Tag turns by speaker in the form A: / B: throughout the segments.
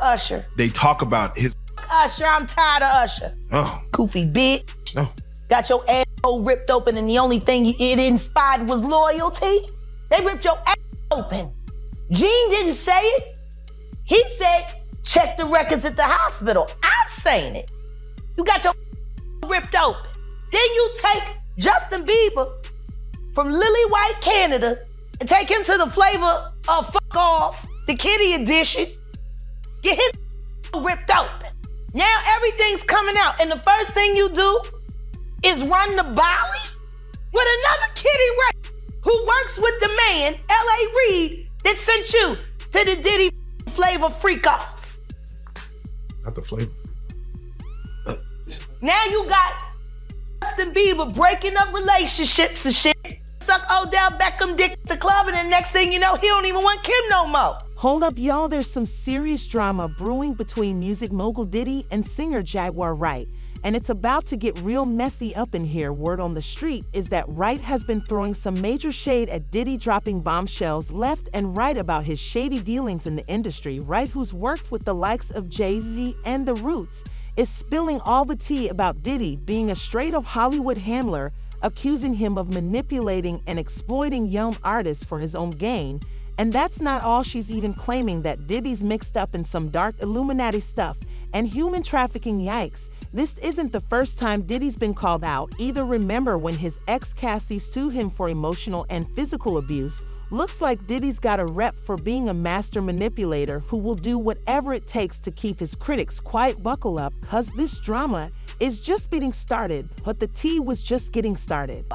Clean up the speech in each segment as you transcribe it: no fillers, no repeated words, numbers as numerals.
A: Usher.
B: They talk about his
A: Usher, I'm tired of Usher.
B: Oh.
A: Goofy bitch.
B: No.
A: Got your asshole ripped open and the only thing it inspired was loyalty? They ripped your ass open. Gene didn't say it. He said, check the records at the hospital. I'm saying it. You got your ripped open. Then you take Justin Bieber from Lily White, Canada, and take him to the flavor of Fuck Off, the kiddie edition. Get his ripped open. Now everything's coming out, and the first thing you do is run the Bali with another kiddie Ray who works with the man, L.A. Reid, that sent you to the Diddy flavor freak off.
B: Not the flavor.
A: Now you got Justin Bieber breaking up relationships and shit. Suck Odell Beckham dick at the club, and the next thing you know, he don't even want Kim no more.
C: Hold up, y'all. There's some serious drama brewing between music mogul Diddy and singer Jaguar Wright. And it's about to get real messy up in here. Word on the street is that Wright has been throwing some major shade at Diddy, dropping bombshells left and right about his shady dealings in the industry. Wright, who's worked with the likes of Jay-Z and The Roots, is spilling all the tea about Diddy being a straight-up Hollywood handler, accusing him of manipulating and exploiting young artists for his own gain. And that's not all. She's even claiming that Diddy's mixed up in some dark Illuminati stuff and human trafficking. Yikes. This isn't the first time Diddy's been called out either. Remember when his ex Cassie sued him for emotional and physical abuse? Looks like Diddy's got a rep for being a master manipulator who will do whatever it takes to keep his critics quiet. Buckle up, cause this drama is just getting started, but the tea was just getting started.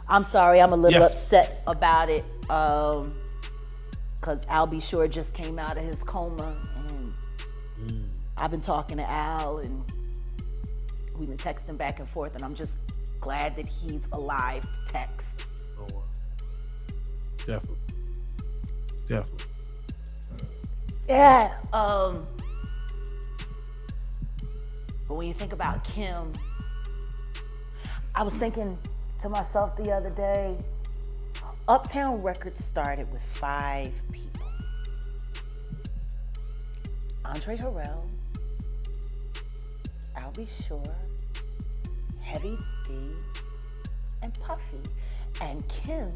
A: I'm sorry, I'm a little upset about it, cause Al B. Sure just came out of his coma, and I've been talking to Al, and we've been texting back and forth, and I'm just glad that he's alive to text.
B: Oh, wow. Definitely. Definitely.
A: Yeah, but when you think about Kim, I was thinking to myself the other day, Uptown Records started with 5 people. Andre Harrell, Al B. Sure, Heavy D, and Puffy. And Kim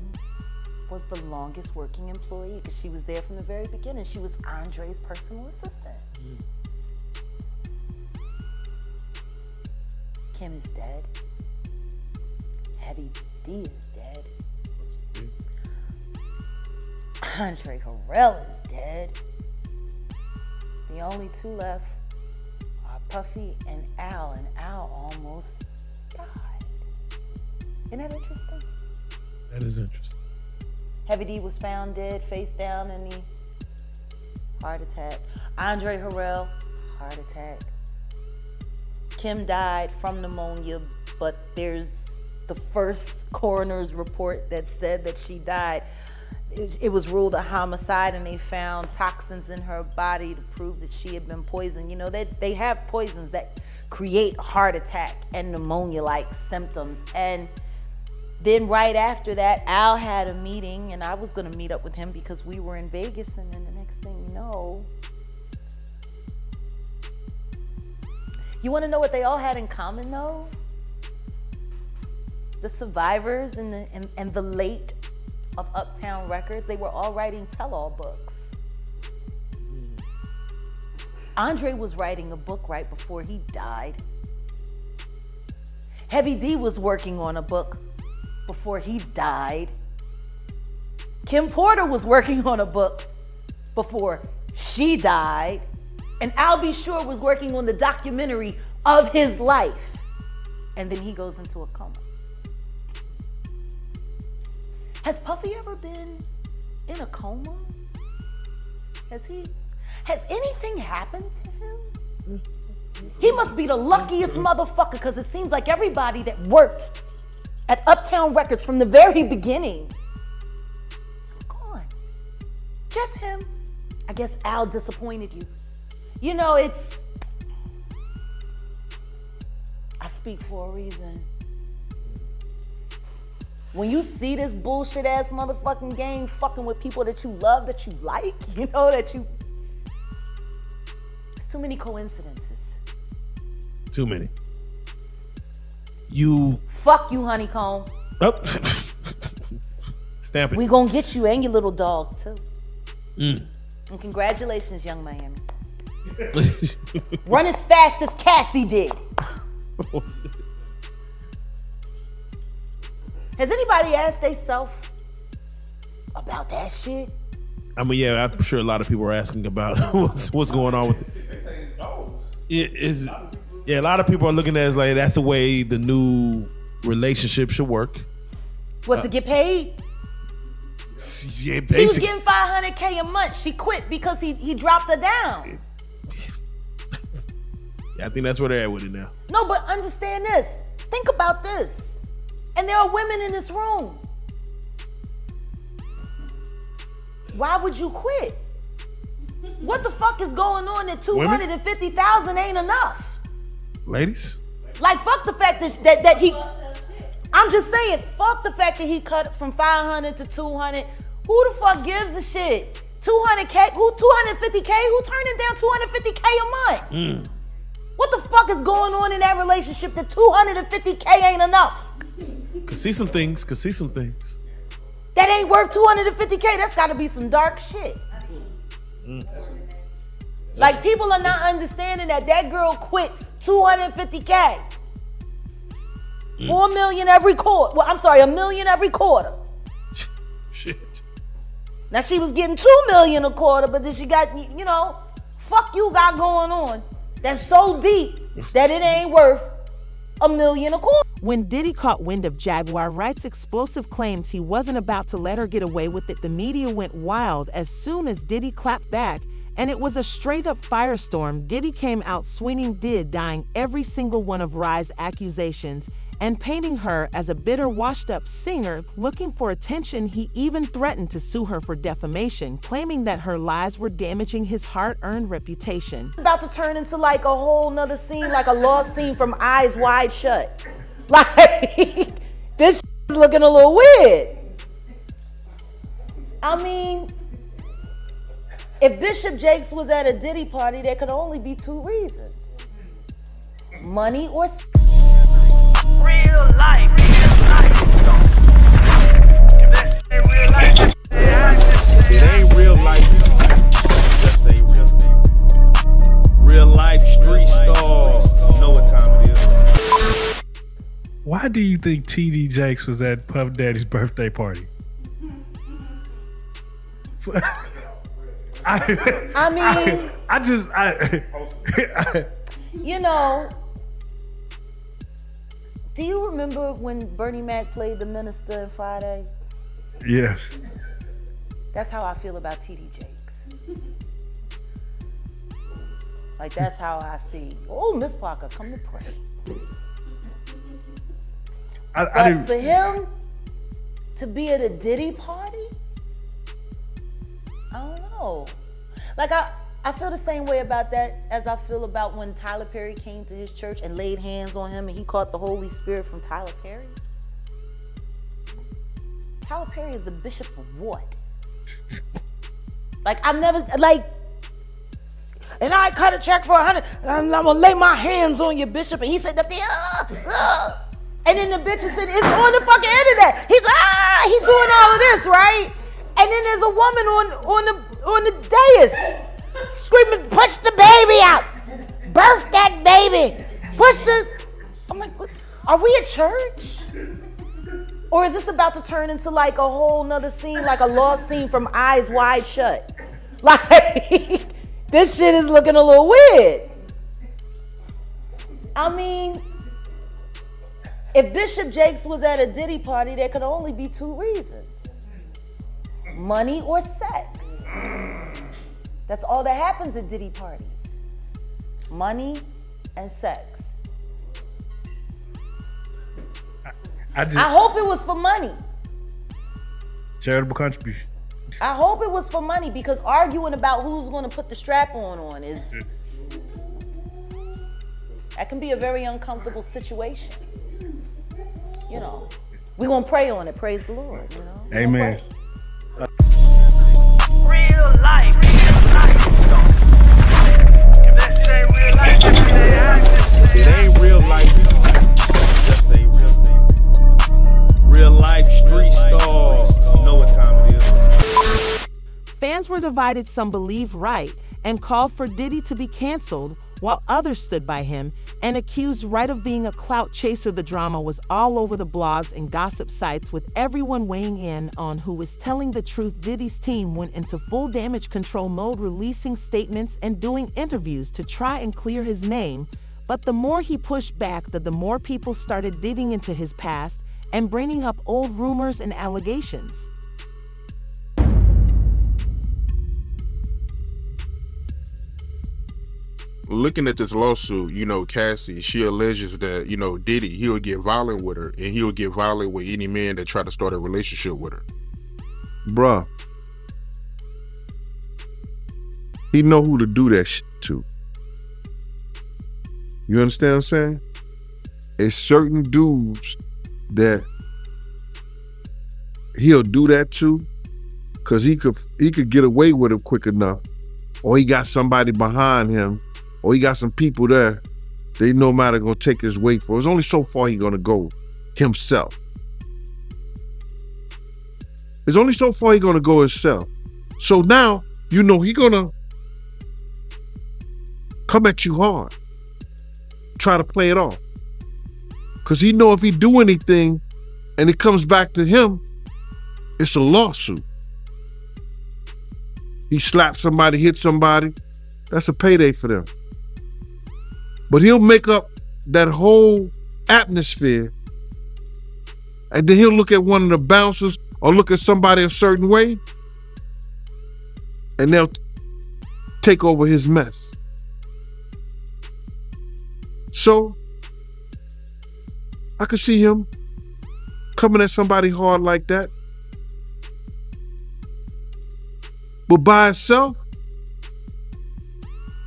A: was the longest working employee because she was there from the very beginning. She was Andre's personal assistant. Kim is dead. Heavy D is dead. Andre Harrell is dead. The only 2 left are Puffy and Al almost died. Isn't that interesting?
B: That is interesting.
A: Heavy D was found dead, face down in the heart attack. Andre Harrell, heart attack. Kim died from pneumonia, but there's the first coroner's report that said that she died. It was ruled a homicide, and they found toxins in her body to prove that she had been poisoned. You know, they have poisons that create heart attack and pneumonia-like symptoms. And then right after that, Al had a meeting, and I was gonna meet up with him because we were in Vegas, and then the next thing you know, you wanna know what they all had in common though? The survivors and the late of Uptown Records, they were all writing tell-all books. Andre was writing a book right before he died. Heavy D was working on a book before he died. Kim Porter was working on a book before she died. And Al B. Sure was working on the documentary of his life. And then he goes into a coma. Has Puffy ever been in a coma? Has anything happened to him? He must be the luckiest motherfucker, because it seems like everybody that worked at Uptown Records from the very beginning is gone. Just him. I guess Al disappointed you. You know, I speak for a reason. When you see this bullshit ass motherfucking game fucking with people that you love, that you like, you know, that you too many coincidences.
B: Too many. You.
A: Fuck you, honeycomb.
B: Oh. Stamp it.
A: We gonna get you and your little dog too. And congratulations, young Miami. Run as fast as Cassie did. Has anybody asked themselves about that shit?
B: I mean, yeah, I'm sure a lot of people are asking about what's going on with it. Yeah, a lot of people are looking at it as like that's the way the new relationship should work.
A: What, to get paid?
B: Yeah,
A: She was getting $500K a month. She quit because he dropped her down.
B: Yeah, I think that's where they're at with it now.
A: No, but understand this. Think about this. And there are women in this room. Why would you quit? What the fuck is going on that $250,000 ain't enough?
B: Ladies?
A: Like, fuck the fact that he... I'm just saying, fuck the fact that he cut from 500 to 200. Who the fuck gives a shit? 200K? Who 250K? Who turning down 250K a month? What the fuck is going on in that relationship that 250K ain't enough?
B: Could see some things.
A: That ain't worth 250K. That's gotta be some dark shit. Like, people are not understanding that girl quit 250K. 4 million every quarter. Well, I'm sorry, $1 million every quarter.
B: Shit.
A: Now she was getting 2 million a quarter, but then she got, fuck you got going on. That's so deep that it ain't worth $1 million a quarter.
C: When Diddy caught wind of Jaguar Wright's explosive claims he wasn't about to let her get away with it, the media went wild as soon as Diddy clapped back, and it was a straight-up firestorm. Diddy came out swinging, denying every single one of Wright's accusations and painting her as a bitter, washed-up singer looking for attention. He even threatened to sue her for defamation, claiming that her lies were damaging his hard-earned reputation.
A: It's about to turn into like a whole nother scene, like a lost scene from Eyes Wide Shut. Like, this is looking a little weird. I mean, if Bishop Jakes was at a Diddy party, there could only be two reasons: money or
D: real life.
B: It ain't real life. Just ain't
D: Real life street stars. Know what time it is.
E: Why do you think TD Jakes was at Puff Daddy's birthday party?
A: Do you remember when Bernie Mac played the minister in Friday?
E: Yes.
A: That's how I feel about TD Jakes. Like, that's how I see. Oh, Miss Parker, come to pray. But for him to be at a Diddy party, I don't know. Like, I feel the same way about that as I feel about when Tyler Perry came to his church and laid hands on him and he caught the Holy Spirit from Tyler Perry. Tyler Perry is the bishop of what? Like, I've never, like, and I cut a check for 100, and I'm gonna lay my hands on your bishop. And he said, and then the bitch said, it's on the fucking internet. He's doing all of this, right? And then there's a woman on the dais screaming, push the baby out. Birth that baby. I'm like, what? Are we a church? Or is this about to turn into like a whole nother scene, like a lost scene from Eyes Wide Shut? Like, this shit is looking a little weird. I mean, if Bishop Jakes was at a Diddy party, there could only be two reasons: money or sex. That's all that happens at Diddy parties. Money and sex. I hope it was for money.
E: Charitable contribution.
A: I hope it was for money, because arguing about who's going to put the strap on is, that can be a very uncomfortable situation. You know, we're going to pray on it. Praise the Lord, you know.
E: Amen.
D: Real life. If that shit
C: divided, some believed Wright and called for Diddy to be canceled, while others stood by him and accused Wright of being a clout chaser. The drama was all over the blogs and gossip sites, with everyone weighing in on who was telling the truth. Diddy's team went into full damage control mode, releasing statements and doing interviews to try and clear his name. But the more he pushed back, the more people started digging into his past and bringing up old rumors and allegations.
F: Looking at this lawsuit, Cassie, she alleges that, Diddy, he'll get violent with her, and he'll get violent with any man that try to start a relationship with her.
G: Bruh. He know who to do that shit to. You understand what I'm saying? It's certain dudes that he'll do that to because he could get away with it quick enough, or he got somebody behind him, or he got some people there. They no matter gonna take his weight for. It's only so far he gonna go himself. It's only so far he gonna go himself. So now, he gonna come at you hard. Try to play it off. Cause he know if he do anything and it comes back to him, it's a lawsuit. He slapped somebody, hit somebody, that's a payday for them. But he'll make up that whole atmosphere, and then he'll look at one of the bouncers or look at somebody a certain way, and they'll take over his mess. So, I could see him coming at somebody hard like that. But by itself,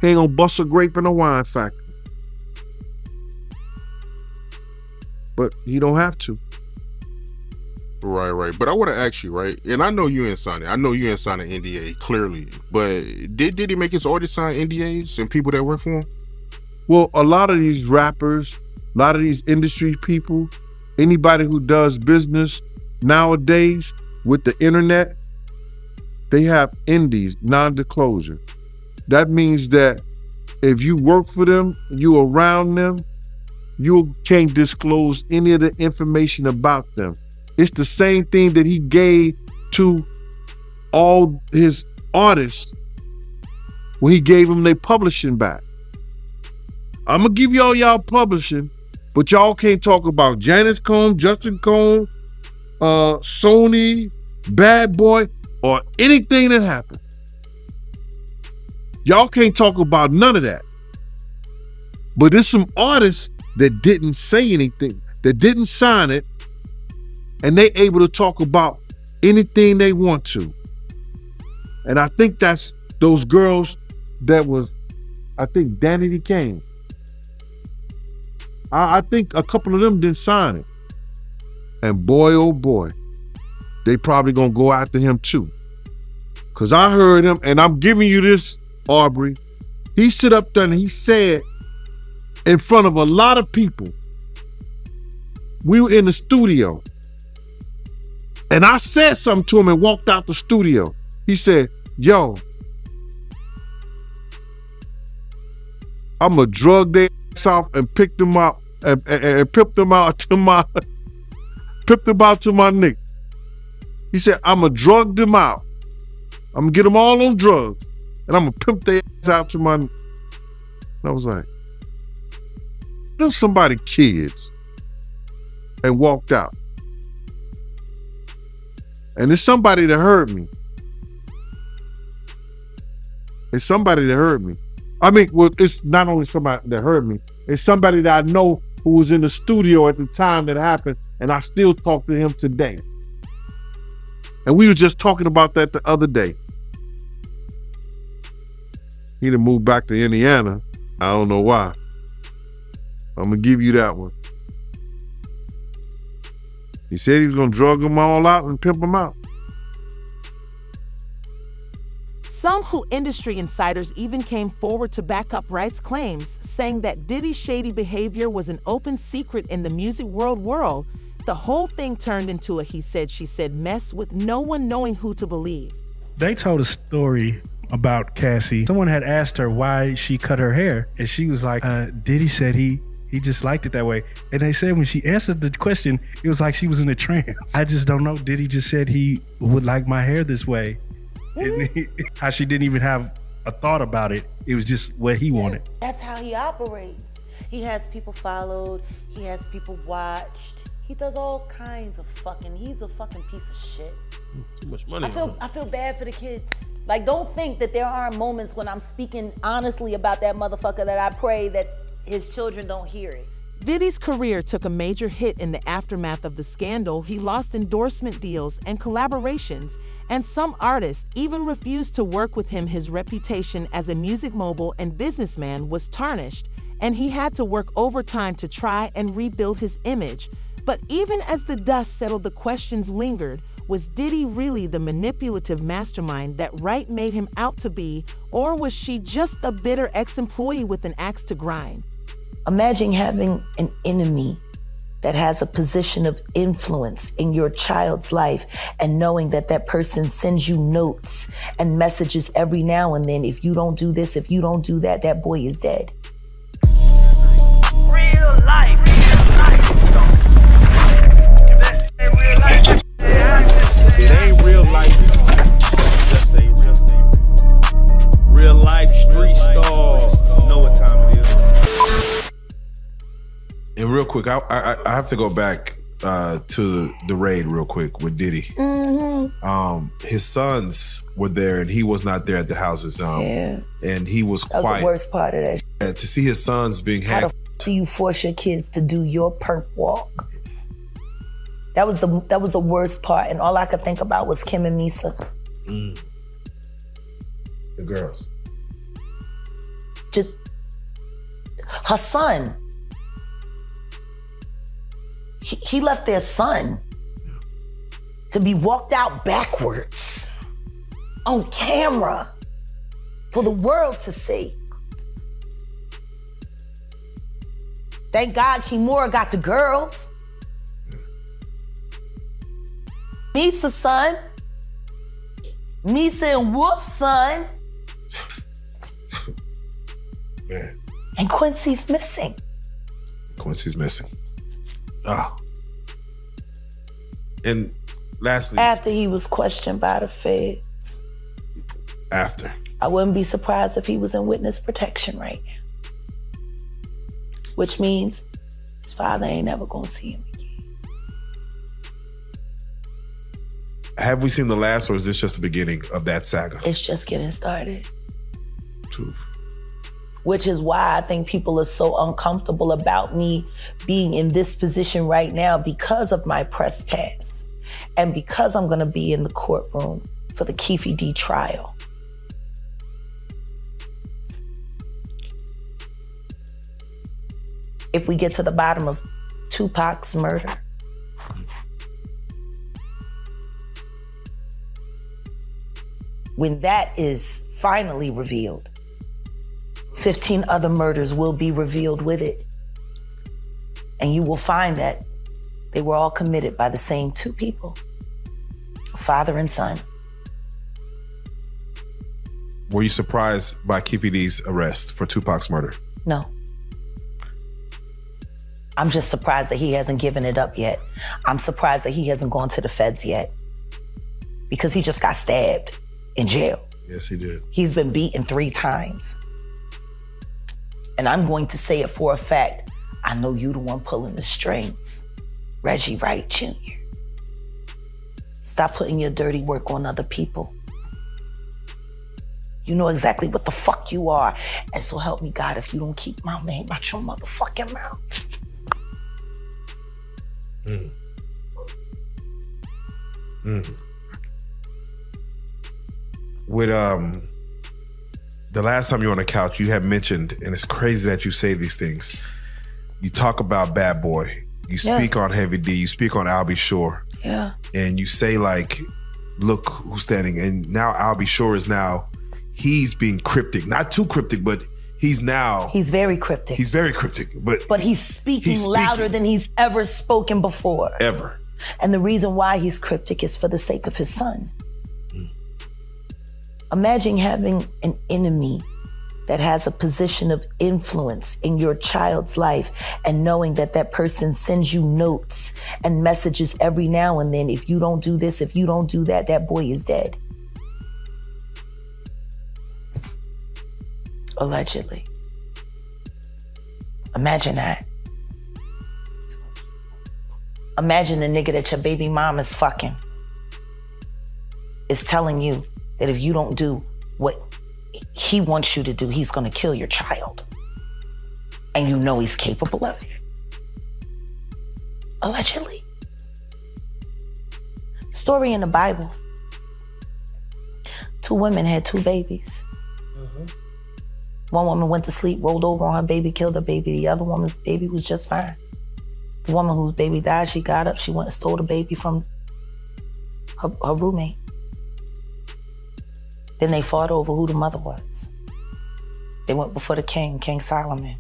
G: he ain't gonna bust a grape in a wine factory. But he don't have to.
F: Right. But I want to ask you, right? And I know you ain't signed it. I know you ain't signed an NDA, clearly. But did he make his artists sign NDAs and people that work for him?
G: Well, a lot of these rappers, a lot of these industry people, anybody who does business nowadays with the internet, they have NDAs, non-disclosure. That means that if you work for them, you around them, you can't disclose any of the information about them. It's the same thing that he gave to all his artists when he gave them their publishing back. I'm gonna give y'all publishing, but y'all can't talk about Janice Combs, Justin Combs, Sony, Bad Boy, or anything that happened. Y'all can't talk about none of that. But there's some artists that didn't say anything, that didn't sign it, and they able to talk about anything they want to. And I think that's those girls that was, I think Danity Kane. I think a couple of them didn't sign it. And boy, oh boy, they probably gonna go after him too. Cause I heard him, and I'm giving you this, Aubrey. He stood up there and he said in front of a lot of people, we were in the studio, and I said something to him and walked out the studio. He said, yo, I'm gonna drug their ass off and pick them up and pimp them out to my nigga. He said, I'm gonna drug them out. I'm gonna get them all on drugs, and I'm gonna pimp their ass out to my nigga. I was like, them somebody kids, and walked out. And it's somebody that heard me. It's somebody that heard me. I mean, well, it's not only somebody that heard me, it's somebody that I know who was in the studio at the time that happened, and I still talk to him today. And we were just talking about that the other day. He done moved back to Indiana. I don't know why. I'm gonna give you that one. He said he was gonna drug them all out and pimp them out.
C: Some industry insiders even came forward to back up Wright's claims, saying that Diddy's shady behavior was an open secret in the music world. The whole thing turned into a he said, she said mess with no one knowing who to believe.
E: They told a story about Cassie. Someone had asked her why she cut her hair, and she was like, Diddy said he just liked it that way. And they said when she answered the question, it was like she was in a trance. I just don't know. Diddy just said he would like my hair this way. And how she didn't even have a thought about it. It was just what he wanted.
A: That's how he operates. He has people followed. He has people watched. He does all kinds of he's a fucking piece of shit.
B: Too much money.
A: I feel bad for the kids. Like, don't think that there aren't moments when I'm speaking honestly about that motherfucker that I pray that his children don't hear it.
C: Diddy's career took a major hit in the aftermath of the scandal. He lost endorsement deals and collaborations, and some artists even refused to work with him. His reputation as a music mogul and businessman was tarnished, and he had to work overtime to try and rebuild his image. But even as the dust settled, the questions lingered. Was Diddy really the manipulative mastermind that Wright made him out to be, or was she just a bitter ex-employee with an axe to grind?
A: Imagine having an enemy that has a position of influence in your child's life and knowing that that person sends you notes and messages every now and then. If you don't do this, if you don't do that, that boy is dead.
H: Real life.
D: It ain't real life. Just ain't real life street stars. You know what time it is.
B: And real quick, I have to go back to the raid real quick with Diddy. His sons were there and he was not there at the houses. And he was quiet.
A: That was the worst part of that.
B: To see his sons being
A: How
B: hacked.
A: do you force your kids to do your perp walk? That was the worst part, and all I could think about was Kim and Misa.
B: The girls.
A: Just her son. He left their son to be walked out backwards on camera for the world to see. Thank God Kimura got the girls. Misa's son. Misa and Wolf's son.
B: Man.
A: And Quincy's missing.
B: Quincy's missing. Oh. And lastly.
A: After he was questioned by the feds.
B: After.
A: I wouldn't be surprised if he was in witness protection right now. Which means his father ain't ever gonna see him again.
B: Have we seen the last, or is this just the beginning of that saga?
A: It's just getting started.
B: True.
A: Which is why I think people are so uncomfortable about me being in this position right now, because of my press pass and because I'm gonna be in the courtroom for the Keffe D trial. If we get to the bottom of Tupac's murder, when that is finally revealed, 15 other murders will be revealed with it. And you will find that they were all committed by the same two people, father and son.
B: Were you surprised by Keffe D's arrest for Tupac's murder?
A: No. I'm just surprised that he hasn't given it up yet. I'm surprised that he hasn't gone to the feds yet, because he just got stabbed in jail.
B: Yes, he did.
A: He's been beaten 3 times. And I'm going to say it for a fact. I know you the one pulling the strings. Reggie Wright Jr. Stop putting your dirty work on other people. You know exactly what the fuck you are. And so help me God if you don't keep my name out your motherfucking mouth.
B: With the last time you were on the couch, you had mentioned, and it's crazy that you say these things, you talk about Bad Boy, you speak on Heavy D, you speak on Albie Shore, and you say like, look who's standing, and now Albie Shore is now, he's being cryptic, not too cryptic, but he's
A: very cryptic.
B: He's very cryptic, but
A: he's speaking louder than he's ever spoken before.
B: Ever.
A: And the reason why he's cryptic is for the sake of his son. Imagine having an enemy that has a position of influence in your child's life and knowing that that person sends you notes and messages every now and then. If you don't do this, if you don't do that, that boy is dead. Allegedly. Imagine that. Imagine the nigga that your baby mom is fucking is telling you that if you don't do what he wants you to do, he's gonna kill your child. And you know he's capable of it. Allegedly. Story in the Bible. 2 women had 2 babies. One woman went to sleep, rolled over on her baby, killed her baby. The other woman's baby was just fine. The woman whose baby died, she got up, she went and stole the baby from her roommate. Then they fought over who the mother was. They went before the king, King Solomon.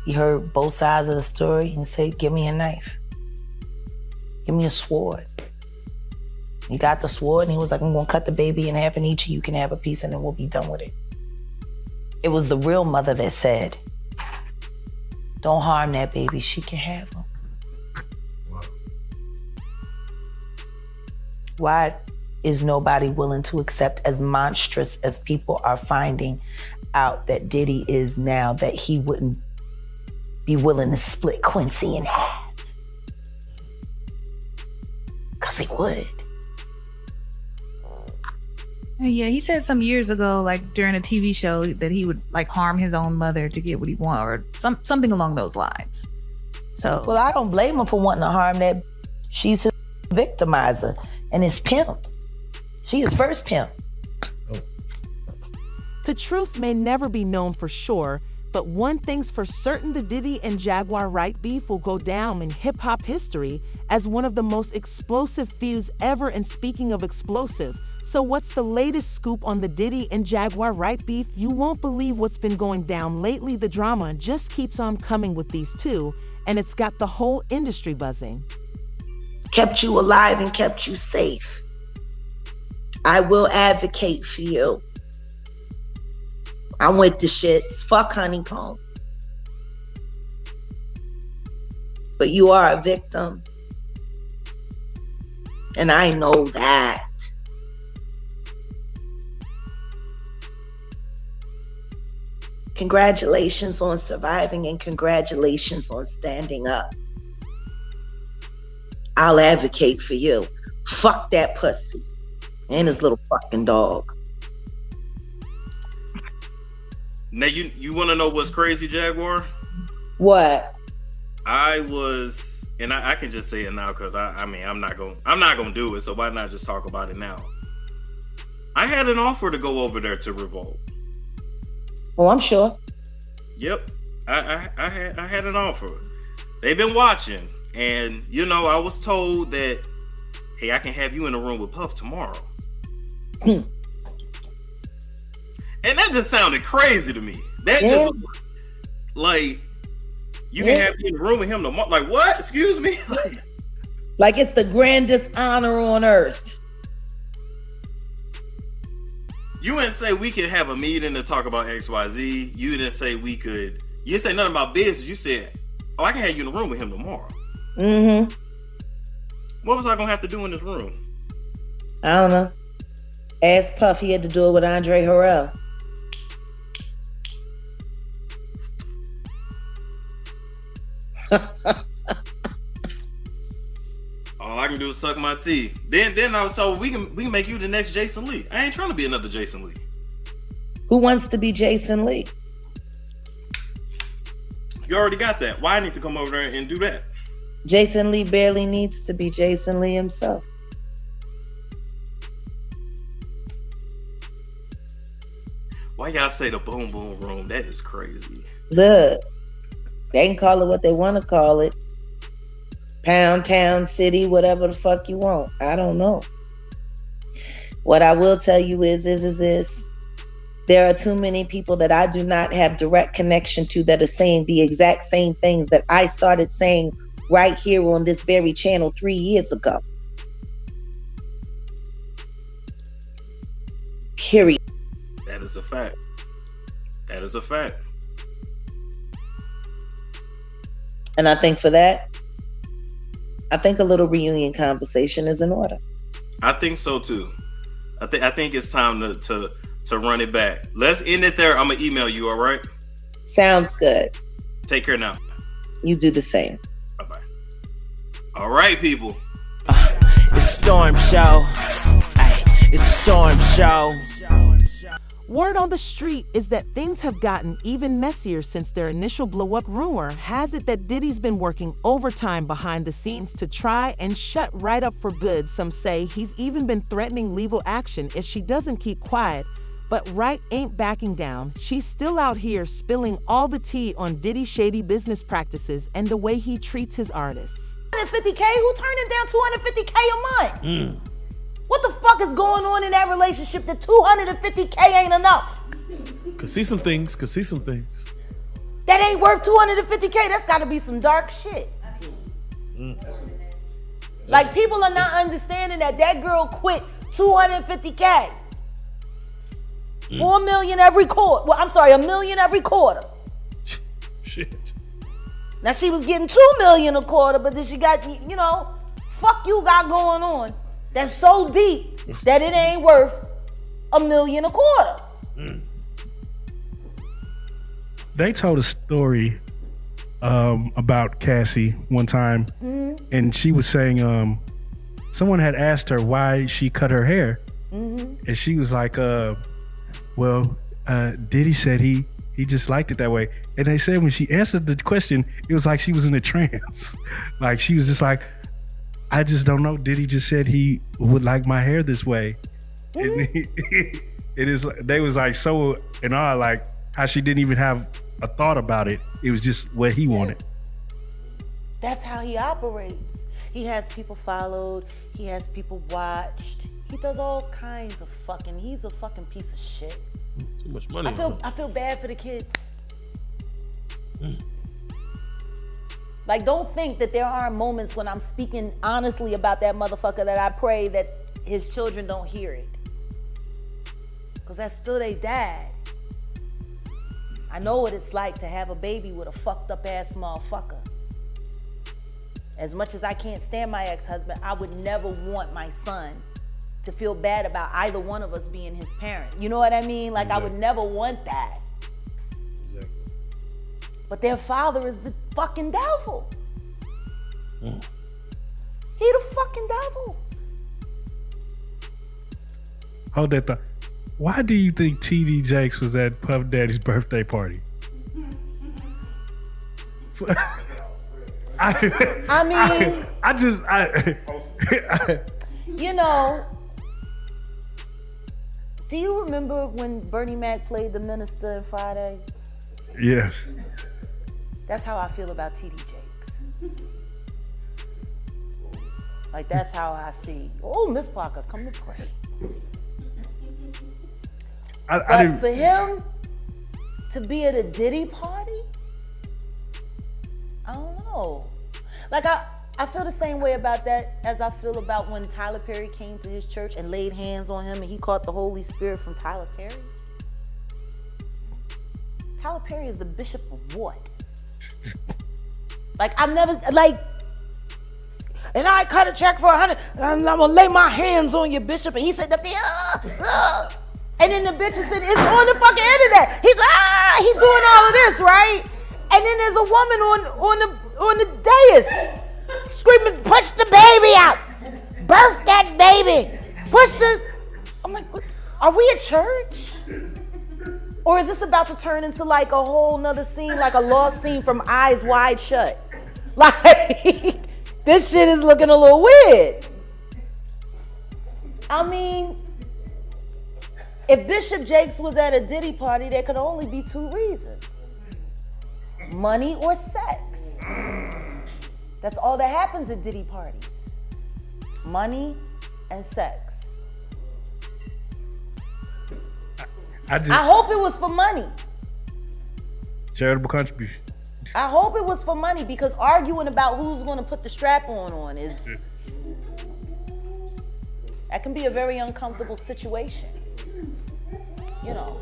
A: He heard both sides of the story and said, give me a knife. Give me a sword. He got the sword and he was like, I'm gonna cut the baby in half and each of you can have a piece and then we'll be done with it. It was the real mother that said, don't harm that baby, she can have him. Why is nobody willing to accept, as monstrous as people are finding out that Diddy is now, that he wouldn't be willing to split Quincy in half? Because he would.
H: Yeah, he said some years ago, like during a TV show, that he would like harm his own mother to get what he wanted, or something along those lines. So,
A: well, I don't blame him for wanting to harm that. She's his victimizer and his pimp. She is first pimp.
C: The truth may never be known for sure, but one thing's for certain: the Diddy and Jaguar Wright beef will go down in hip-hop history as one of the most explosive feuds ever. And speaking of explosive, so what's the latest scoop on the Diddy and Jaguar Wright beef? You won't believe what's been going down lately. The drama just keeps on coming with these two, and it's got the whole industry buzzing.
A: Kept you alive and kept you safe. I will advocate for you. I'm with the shits. Fuck honeycomb. But you are a victim. And I know that. Congratulations on surviving and congratulations on standing up. I'll advocate for you. Fuck that pussy and his little fucking dog.
I: Now you want to know what's crazy, Jaguar?
A: What?
I: I can just say it now because I'm not gonna do it. So why not just talk about it now? I had an offer to go over there to Revolt.
A: Oh, I'm sure.
I: Yep, I had an offer. They've been watching, and I was told that, hey, I can have you in the room with Puff tomorrow. And that just sounded crazy to me. That just like, you can have me in the room with him tomorrow. Like, what? Excuse me?
A: Like it's the grandest honor on earth.
I: You didn't say we could have a meeting to talk about XYZ. You didn't say we could. You didn't say nothing about business. You said, oh, I can have you in the room with him tomorrow.
A: Mm-hmm.
I: What was I going to have to do in this room?
A: I don't know. Ask Puff. He had to do it with Andre Harrell.
I: All I can do is suck my teeth. Then I was told we can make you the next Jason Lee. I ain't trying to be another Jason Lee.
A: Who wants to be Jason Lee?
I: You already got that. Why I need to come over there and do that?
A: Jason Lee barely needs to be Jason Lee himself.
I: Why y'all say the boom boom room? That is crazy.
A: Look, they can call it what they want to call it. Pound, town, city, whatever the fuck you want. I don't know. What I will tell you is there are too many people that I do not have direct connection to that are saying the exact same things that I started saying right here on this very channel 3 years ago. Period.
I: That is a fact. That is a fact.
A: And I think for that, I think a little reunion conversation is in order.
I: I think so too. I think it's time to run it back. Let's end it there. I'm gonna email you. All right.
A: Sounds good.
I: Take care now.
A: You do the same.
I: Bye bye. All right, people.
J: It's a storm show. Ay, it's a storm show.
C: Word on the street is that things have gotten even messier since their initial blow-up. Rumor has it that Diddy's been working overtime behind the scenes to try and shut Wright up for good. Some say he's even been threatening legal action if she doesn't keep quiet. But Wright ain't backing down. She's still out here spilling all the tea on Diddy's shady business practices and the way he treats his artists.
A: $150K? Who turning down $250K a month? What the fuck is going on in that relationship that $250K ain't enough?
K: Could see some things.
A: That ain't worth $250K. That's gotta be some dark shit. Like, people are not understanding that girl quit $250K. $4 million every quarter. Well, I'm sorry, $1 million every quarter.
K: Shit.
A: Now she was getting $2 million a quarter, but then she got, fuck you got going on. That's so deep that it ain't worth $1 million a quarter.
E: They told a story about Cassie one time, and she was saying someone had asked her why she cut her hair, and she was like, Diddy said he just liked it that way. And they said when she answered the question, it was like she was in a trance. Like, she was just like, I just don't know. Diddy just said he would like my hair this way. And they was like so in awe, like how she didn't even have a thought about it. It was just what he wanted.
A: That's how he operates. He has people followed. He has people watched. He does all kinds of fucking. He's a fucking piece of shit.
K: Too much money.
A: I feel bad for the kids. Like, don't think that there aren't moments when I'm speaking honestly about that motherfucker that I pray that his children don't hear it. Because that's still their dad. I know what it's like to have a baby with a fucked up ass motherfucker. As much as I can't stand my ex-husband, I would never want my son to feel bad about either one of us being his parent. You know what I mean? Like, exactly. I would never want that. Exactly. But their father is the fucking devil. He the fucking devil.
E: Hold that thought. Why do you think TD Jakes was at Puff Daddy's birthday party?
A: Do you remember when Bernie Mac played the minister in Friday?
E: Yes.
A: That's how I feel about TD Jakes. Like, that's how I see. Oh, Miss Parker, come to pray. But for him to be at a Diddy party, I don't know. Like, I feel the same way about that as I feel about when Tyler Perry came to his church and laid hands on him and he caught the Holy Spirit from Tyler Perry. Tyler Perry is the bishop of what? Like, I've never, like, and I cut a check for $100, and I'm gonna lay my hands on you, bishop. And he said, and then the bishop said, it's on the fucking internet. He's doing all of this, right? And then there's a woman on the dais screaming, push the baby out, birth that baby, push the. I'm like, are we a church? Or is this about to turn into like a whole nother scene, like a lost scene from Eyes Wide Shut? Like, this shit is looking a little weird. I mean, if Bishop Jakes was at a Diddy party, there could only be two reasons: money or sex. That's all that happens at Diddy parties. Money and sex. I hope it was for money.
E: Charitable contribution.
A: I hope it was for money, because arguing about who's going to put the strap on is, that can be a very uncomfortable situation. you know,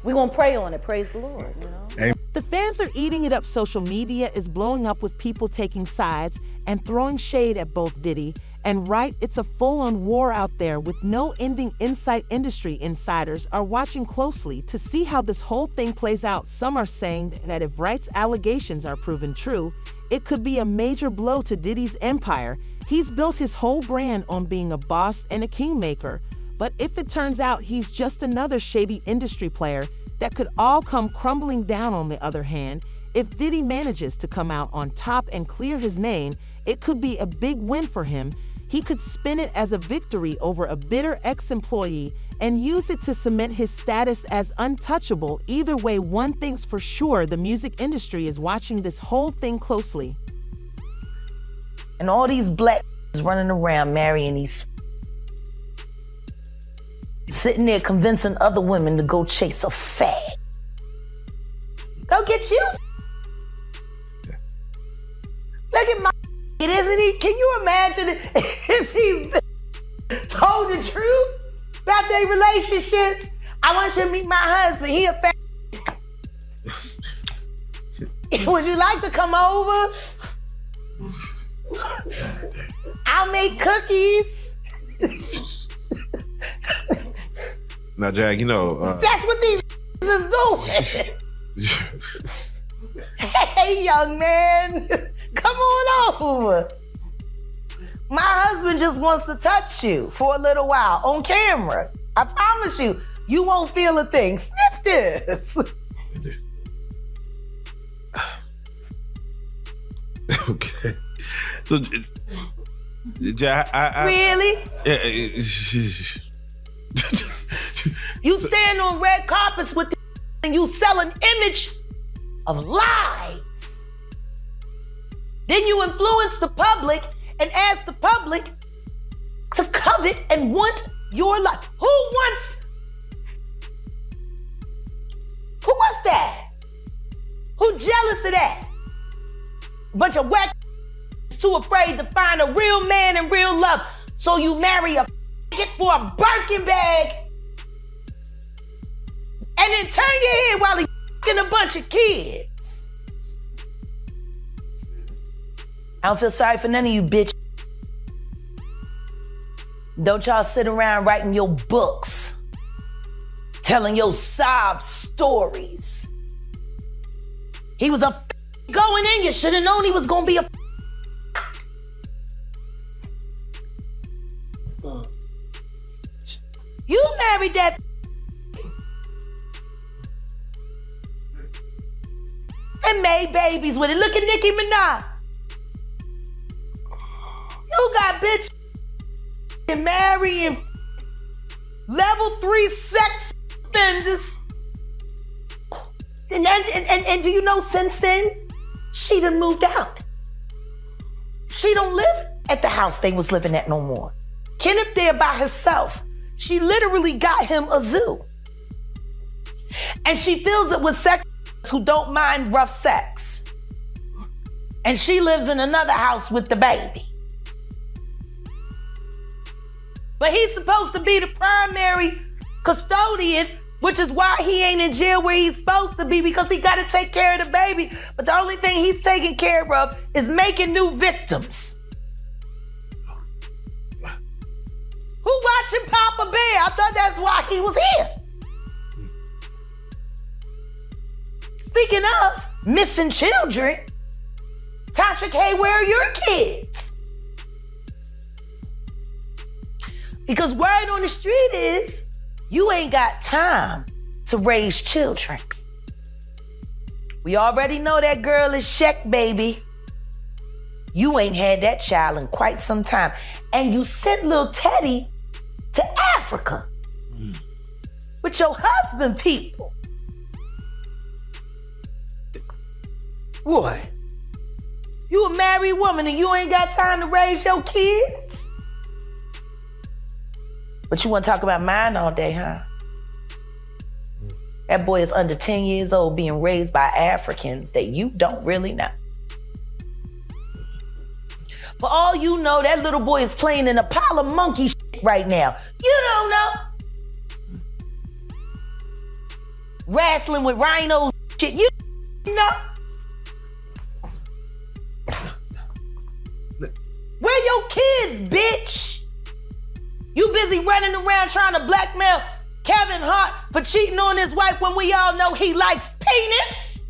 A: we're gonna pray on it. Praise the Lord, you know.
E: Amen.
C: The fans are eating it up. Social media is blowing up with people taking sides and throwing shade at both Diddy and Wright. It's a full-on war out there with no ending. Inside industry insiders are watching closely to see how this whole thing plays out. Some are saying that if Wright's allegations are proven true, it could be a major blow to Diddy's empire. He's built his whole brand on being a boss and a kingmaker. But if it turns out he's just another shady industry player, that could all come crumbling down. On the other hand, if Diddy manages to come out on top and clear his name, it could be a big win for him. He could spin it as a victory over a bitter ex-employee and use it to cement his status as untouchable. Either way, one thing's for sure, the music industry is watching this whole thing closely.
A: And all these black running around marrying these, sitting there convincing other women to go chase a fag. Go get you. Look at my isn't he? Can you imagine if he's told the truth about their relationships? I want you to meet my husband. He a fag. Would you like to come over? I'll make cookies.
B: Now, Jag, you know...
A: That's what these is doing. Hey, young man. Come on over. My husband just wants to touch you for a little while on camera. I promise you, you won't feel a thing. Sniff this.
B: Okay. So, Jag,
A: really? You stand on red carpets with and you sell an image of lies. Then you influence the public and ask the public to covet and want your life. Who wants that? Who jealous of that? A bunch of whack too afraid to find a real man and real love. So you marry a for a Birkin bag and then turn your head while he's a bunch of kids. I don't feel sorry for none of you, bitch. Don't y'all sit around writing your books, telling your sob stories. He was a going in. You should have known he was gonna be a You married that and made babies with it. Look at Nicki Minaj. You got bitch and marrying level 3 sex offenders. And do you know since then, she done moved out. She don't live at the house they was living at no more. Kenneth there by herself. She literally got him a zoo. And she fills it with sex who don't mind rough sex. And she lives in another house with the baby. But he's supposed to be the primary custodian, which is why he ain't in jail where he's supposed to be, because he got to take care of the baby. But the only thing he's taking care of is making new victims. Who watching Papa Bear? I thought that's why he was here. Speaking of missing children, Tasha K, where are your kids? Because word on the street is you ain't got time to raise children. We already know that girl is Sheck, baby. You ain't had that child in quite some time. And you sent little Teddy to Africa with your husband people. What? You a married woman and you ain't got time to raise your kids? But you want to talk about mine all day, huh? That boy is under 10 years old being raised by Africans that you don't really know. For all you know, that little boy is playing in a pile of monkey shit right now. You don't know. wrestling with rhinos, shit. You know. Where your kids, bitch? You busy running around trying to blackmail Kevin Hart for cheating on his wife when we all know he likes penis?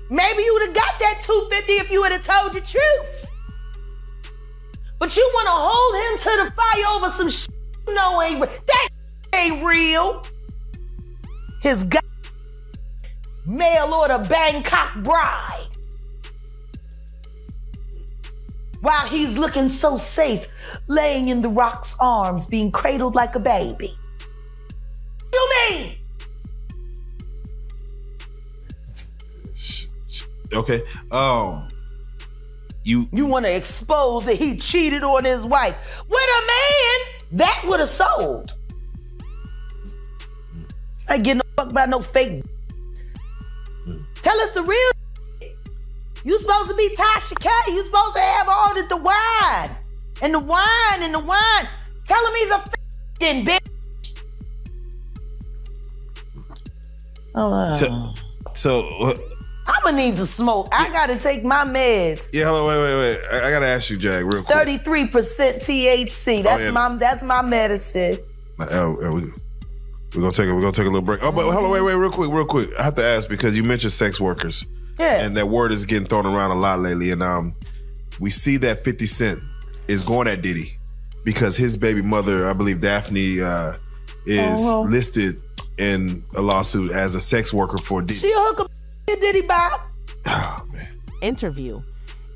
A: Maybe you would have got that $250 if you would have told the truth. But you want to hold him to the fire over some shit you know ain't real. That ain't real. His mail order Bangkok bride. While he's looking so safe, laying in The Rock's arms, being cradled like a baby. You mean?
B: Okay. You
A: want to expose that he cheated on his wife with a man that would have sold. I ain't getting no fuck about no fake. Tell us the real. You supposed to be Tasha K. You supposed to have all the wine. And the wine and the wine. Tell him he's a f***ing bitch.
B: So
A: I'm gonna need to smoke. I gotta take my meds.
B: Yeah, hold on, wait. I gotta ask you, Jag, real quick.
A: 33% THC. That's my medicine.
B: We're gonna take a little break. Oh, but hold on, wait, real quick. I have to ask because you mentioned sex workers.
A: Yeah.
B: And that word is getting thrown around a lot lately. And we see that 50 Cent is going at Diddy because his baby mother, I believe Daphne, is listed in a lawsuit as a sex worker for Diddy.
A: She a hooker, Diddy Bob.
B: Oh, man.
C: Interview.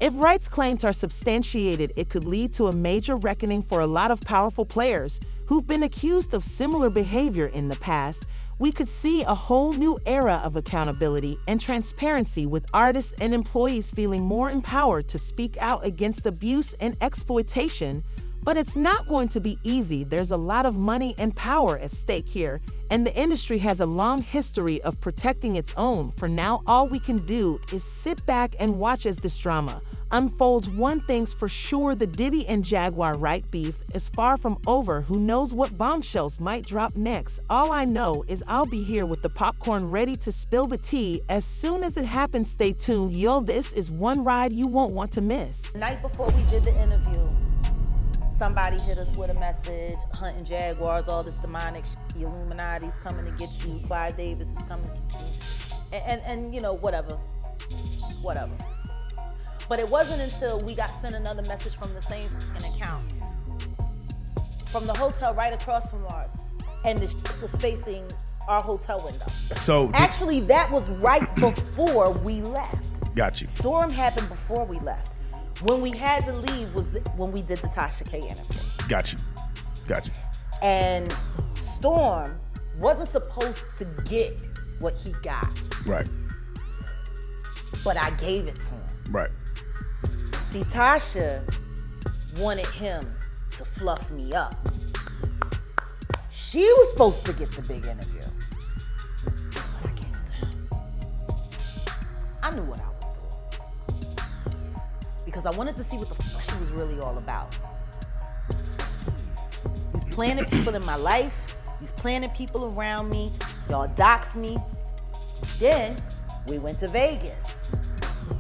C: If Wright's claims are substantiated, it could lead to a major reckoning for a lot of powerful players who've been accused of similar behavior in the past. We could see a whole new era of accountability and transparency with artists and employees feeling more empowered to speak out against abuse and exploitation. But it's not going to be easy. There's a lot of money and power at stake here, and the industry has a long history of protecting its own. For now, all we can do is sit back and watch as this drama unfolds. One thing's for sure, the Diddy and Jaguar Wright beef is far from over. Who knows what bombshells might drop next? All I know is I'll be here with the popcorn ready to spill the tea as soon as it happens. Stay tuned. Yo, this is one ride you won't want to miss.
A: The night before we did the interview, somebody hit us with a message, hunting jaguars, all this demonic shit, the Illuminati's coming to get you, Clive Davis is coming to get you, and you know, whatever. But it wasn't until we got sent another message from the same account, from the hotel right across from ours, and the shit was facing our hotel window.
E: So
A: actually, that was right before we left.
E: Got you.
A: Storm happened before we left. When we had to leave was when we did the Tasha K interview.
E: Got you.
A: And Storm wasn't supposed to get what he got.
E: Right.
A: But I gave it to him.
E: Right.
A: See, Tasha wanted him to fluff me up. She was supposed to get the big interview. But I gave it to him. I knew what I was doing. Because I wanted to see what the fuck she was really all about. You've planted people in my life. You've planted people around me. Y'all doxed me. Then we went to Vegas.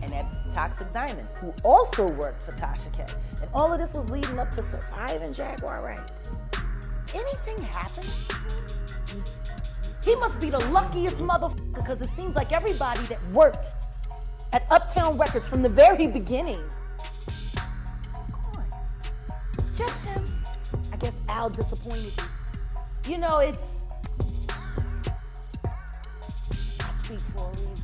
A: And that Toxic Diamond, who also worked for Tasha K. And all of this was leading up to surviving Jaguar Wright. Anything happened? He must be the luckiest motherfucker because it seems like everybody that worked at Uptown Records from the very beginning. Come on. Just him. I guess Al disappointed you. You know, it's... I speak for a reason.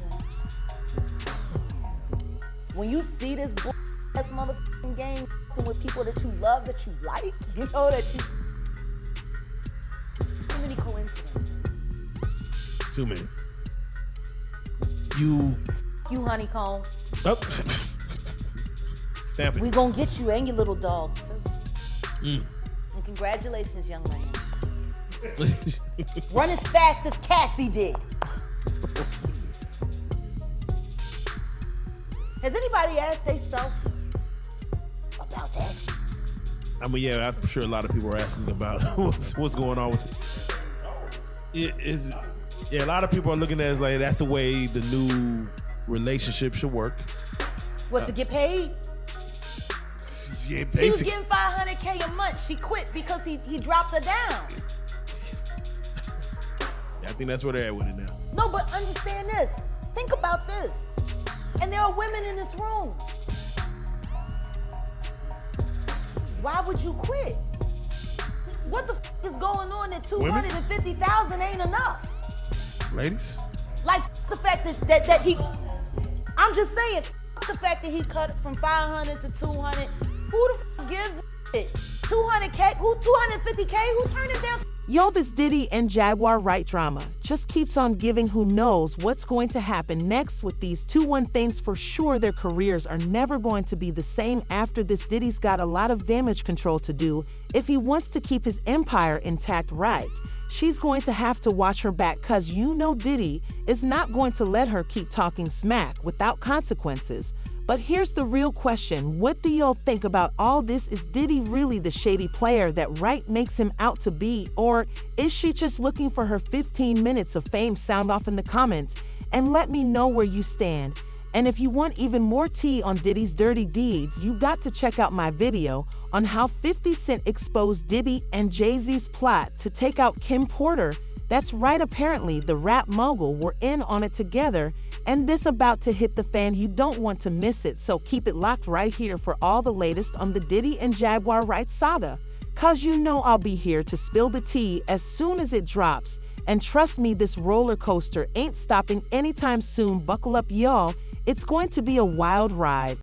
A: When you see this ass motherfucking game with people that you love, that you like, you know that you... Too many coincidences.
K: Too many.
A: You honeycomb.
K: Oh. Stamp it.
A: We gonna get you and your little dog too. And congratulations, young man. Run as fast as Cassie did. Has anybody asked themselves about that?
K: I mean, yeah, I'm sure a lot of people are asking about what's going on with it. a lot of people are looking at it as like that's the way the new relationship should work.
A: What, to get paid?
K: Yeah,
A: She was getting $500K a month. She quit because he dropped her down.
K: I think that's where they're at with it now.
A: No, but understand this. Think about this. And there are women in this room. Why would you quit? What the is going on that 250,000 ain't enough?
K: Ladies?
A: Like the fact that he, I'm just saying, the fact that he cut it from 500 to 200. Who the gives it? 200K? Who 250K? Who turned it down?
C: Yo, this Diddy and Jaguar Wright drama just keeps on giving. Who knows what's going to happen next with these 2-1 things. For sure, their careers are never going to be the same after this. Diddy's got a lot of damage control to do if he wants to keep his empire intact. Right? She's going to have to watch her back, cause you know Diddy is not going to let her keep talking smack without consequences. But here's the real question. What do y'all think about all this? Is Diddy really the shady player that Wright makes him out to be? Or is she just looking for her 15 minutes of fame? Sound off in the comments and let me know where you stand. And if you want even more tea on Diddy's dirty deeds, you got to check out my video on how 50 Cent exposed Diddy and Jay-Z's plot to take out Kim Porter. That's right, apparently the rap mogul were in on it together, and this about to hit the fan. You don't want to miss it, so keep it locked right here for all the latest on the Diddy and Jaguar Wright saga. Cause you know I'll be here to spill the tea as soon as it drops. And trust me, this roller coaster ain't stopping anytime soon. Buckle up, y'all. It's going to be a wild ride.